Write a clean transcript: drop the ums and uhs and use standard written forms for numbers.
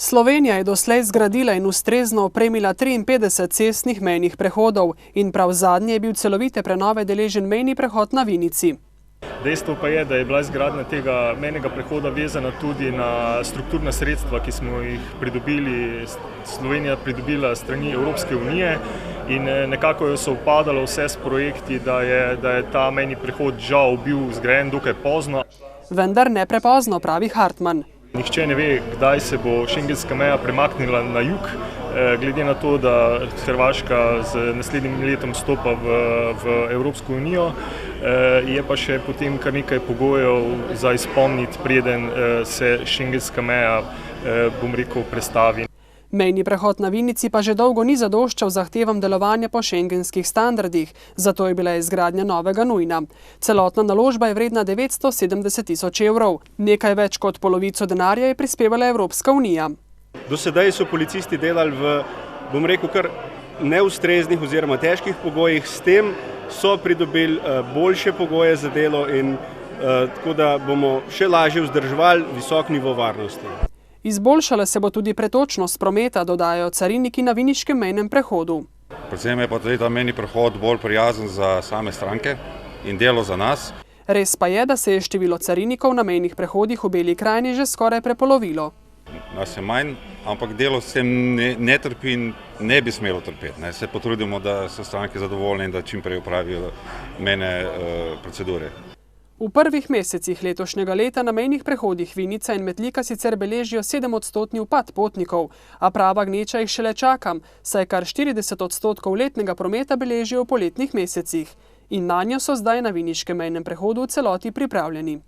Slovenija je doslej zgradila in ustrezno opremila 53 cestnih mejnih prehodov in prav zadnji je bil celovite prenove deležen mejni prehod na Vinici. Dejstvo pa je, da je bila izgradnja tega mejnega prehoda vezana tudi na strukturna sredstva, ki smo jih pridobili, Slovenija pridobila strani Evropske unije in nekako je sovpadalo vse s projekti, da je ta mejni prehod žal bil zgrajen dokaj pozno. Vendar ne prepozno, pravi Hartman. Nihče ne ve, kdaj se bo šengenska meja premaknila na jug, glede na to, da Hrvaška z naslednjim letom vstopa v Evropsko unijo, je pa še potem kar nekaj pogojev za izpolniti, preden se šengenska meja, prestavi. Mejni prehod na Vinici pa že dolgo ni zadoščal zahtevam delovanja po šengenskih standardih, zato je bila izgradnja novega nujna. Celotna naložba je vredna 970 000 evrov. Nekaj več kot polovico denarja je prispevala Evropska unija. Do sedaj so policisti delali v, kar neustreznih oziroma težkih pogojih, s tem so pridobili boljše pogoje za delo in tako da bomo še lažje vzdrževali visok nivo varnosti. Izboljšala se bo tudi pretočnost prometa, dodajajo cariniki na viniškem mejnem prehodu. Predvsem je pa tudi ta mejni prehod bolj prijazen za same stranke in delo za nas. Res pa je, da se je število carinikov na mejnih prehodih v Beli krajini že skoraj prepolovilo. Nas je manj, ampak delo s tem ne trpi in ne bi smelo trpeti. Se potrudimo, da so stranke zadovoljne in da čim prej opravijo mejne procedure. V prvih mesecih letošnjega leta na mejnih prehodih Vinica in Metlika sicer beležijo 7-odstotni upad potnikov, a prava gneča jih šele čaka, saj kar 40% letnega prometa beležijo v poletnih mesecih. In nanjo so zdaj na viniškem mejnem prehodu v celoti pripravljeni.